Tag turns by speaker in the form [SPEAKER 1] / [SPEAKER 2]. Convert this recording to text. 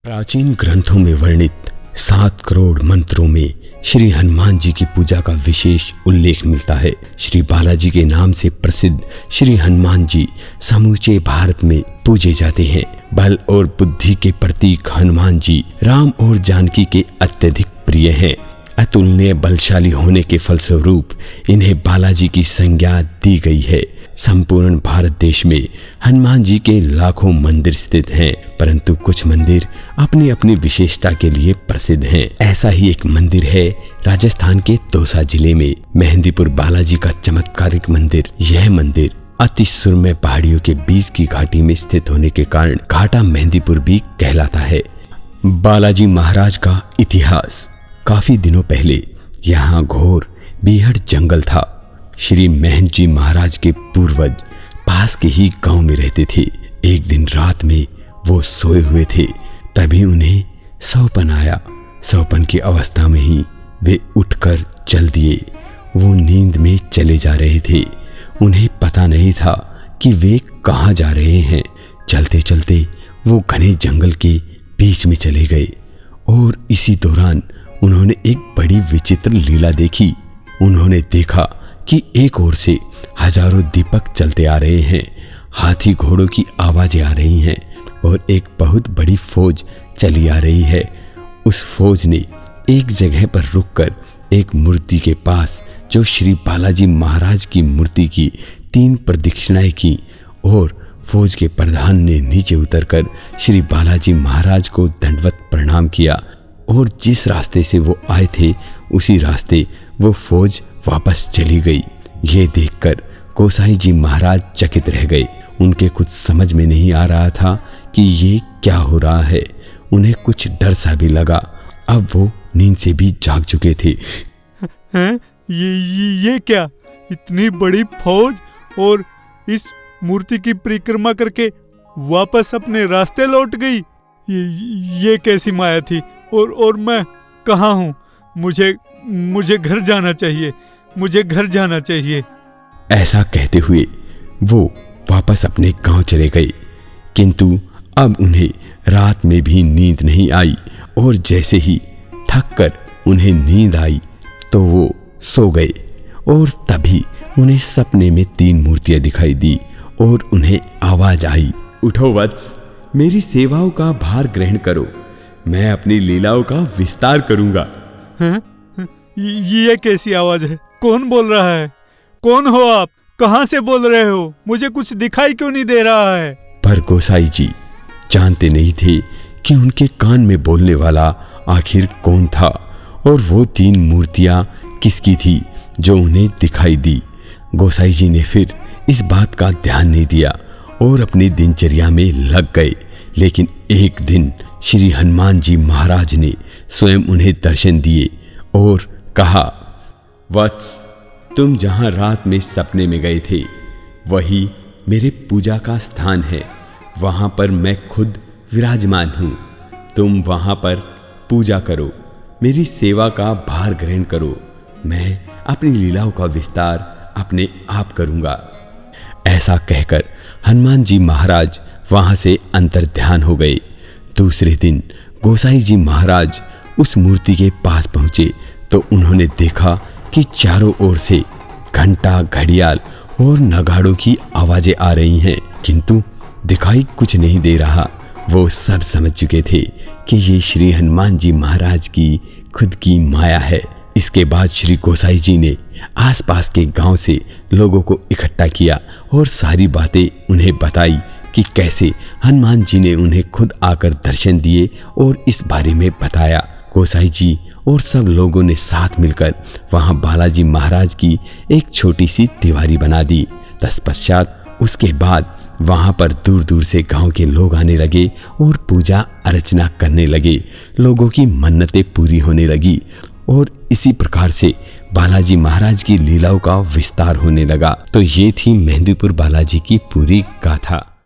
[SPEAKER 1] प्राचीन ग्रंथों में वर्णित 7 करोड़ मंत्रों में श्री हनुमान जी की पूजा का विशेष उल्लेख मिलता है। श्री बालाजी के नाम से प्रसिद्ध श्री हनुमान जी समूचे भारत में पूजे जाते हैं। बल और बुद्धि के प्रतीक हनुमान जी राम और जानकी के अत्यधिक प्रिय हैं। अतुलनीय बलशाली होने के फलस्वरूप इन्हें बालाजी की संज्ञा दी गई है। संपूर्ण भारत देश में हनुमान जी के लाखों मंदिर स्थित हैं, परंतु कुछ मंदिर अपनी अपनी विशेषता के लिए प्रसिद्ध हैं। ऐसा ही एक मंदिर है राजस्थान के दौसा जिले में मेहंदीपुर बालाजी का चमत्कारिक मंदिर। यह मंदिर अति सुरम्य पहाड़ियों के बीच की घाटी में स्थित होने के कारण घाटा मेहंदीपुर भी कहलाता है। बालाजी महाराज का इतिहास। काफी दिनों पहले यहाँ घोर बीहड़ जंगल था। श्री महंत जी महाराज के पूर्वज पास के ही गांव में रहते थे। एक दिन रात में वो सोए हुए थे, तभी उन्हें सौपन आया। सौपन की अवस्था में ही वे उठकर चल दिए। वो नींद में चले जा रहे थे। उन्हें पता नहीं था कि वे कहाँ जा रहे हैं। चलते चलते वो घने जंगल के बीच में चले गए और इसी दौरान उन्होंने एक बड़ी विचित्र लीला देखी। उन्होंने देखा कि एक ओर से हजारों दीपक चलते आ रहे हैं, हाथी घोड़ों की आवाजें आ रही हैं और एक बहुत बड़ी फौज चली आ रही है। उस फौज ने एक जगह पर रुककर एक मूर्ति के पास, जो श्री बालाजी महाराज की मूर्ति की 3 प्रदक्षिणाएं की और फौज के प्रधान ने नीचे उतरकर श्री बालाजी महाराज को दंडवत प्रणाम किया और जिस रास्ते से वो आए थे उसी रास्ते वो फौज वापस चली गई। ये देखकर गोसाई जी महाराज चकित रह गए। उनके कुछ समझ में नहीं आ रहा था कि ये क्या हो रहा है। उन्हें कुछ डर सा भी लगा। अब वो नींद से भी जाग चुके थे।
[SPEAKER 2] हैं? ये क्या? इतनी बड़ी फौज और इस मूर्ति की परिक्रमा करके वापस अपने रास्ते लौट गई। ये कैसी माया थी? और मैं कहाँ हूँ? मुझे घर जाना चाहिए। मुझे घर जाना चाहिए।
[SPEAKER 1] ऐसा कहते हुए वो वापस अपने गांव चले गए, किंतु अब उन्हें रात में भी नींद नहीं आई और जैसे ही थक कर उन्हें नींद आई तो वो सो गए। और तभी उन्हें सपने में 3 मूर्तियां दिखाई दी और उन्हें आवाज आई, उठो वत्स, मेरी सेवाओं का भार ग्रहण करो। मैं अपनी लीलाओं का विस्तार करूंगा।
[SPEAKER 2] हैं? ये कैसी आवाज है? कौन बोल रहा है? कौन हो आप? कहां से बोल रहे हो? मुझे कुछ दिखाई क्यों नहीं दे रहा है?
[SPEAKER 1] पर गोसाई जी जानते नहीं थे कि उनके कान में बोलने वाला आखिर कौन था और वो 3 मूर्तियां किसकी थी जो उन्हें दिखाई दी। गोसाई जी ने फिर इस बात का ध्यान नहीं दिया और अपनी दिनचर्या में लग गए। लेकिन एक दिन श्री हनुमान जी महाराज ने स्वयं उन्हें दर्शन दिए और कहा, वत्स, तुम जहां रात में सपने में गए थे वही मेरे पूजा का स्थान है। वहां पर मैं खुद विराजमान हूं। तुम वहां पर पूजा करो, मेरी सेवा का भार ग्रहण करो। मैं अपनी लीलाओं का विस्तार अपने आप करूंगा। ऐसा कहकर हनुमान जी महाराज वहां से अंतर्ध्यान हो गए। दूसरे दिन गोसाई जी महाराज उस मूर्ति के पास पहुंचे तो उन्होंने देखा कि चारों ओर से घंटा, घड़ियाल और नगाड़ों की आवाजें आ रही हैं, किंतु दिखाई कुछ नहीं दे रहा। वो सब समझ चुके थे कि ये श्री हनुमान जी महाराज की खुद की माया है। इसके बाद श्री गोसाई जी ने आसपास के गांव से लोगों को इकट्ठा किया और सारी बातें उन्हें बताई कि कैसे हनुमान जी ने उन्हें खुद आकर दर्शन दिए और इस बारे में बताया। गोसाई जी और सब लोगों ने साथ मिलकर वहां बालाजी महाराज की एक छोटी सी दीवारी बना दी। तत्पश्चात उसके बाद वहां पर दूर दूर से गांव के लोग आने लगे और पूजा अर्चना करने लगे। लोगों की मन्नतें पूरी होने लगी और इसी प्रकार से बालाजी महाराज की लीलाओं का विस्तार होने लगा। तो ये थी मेहंदीपुर बालाजी की पूरी गाथा।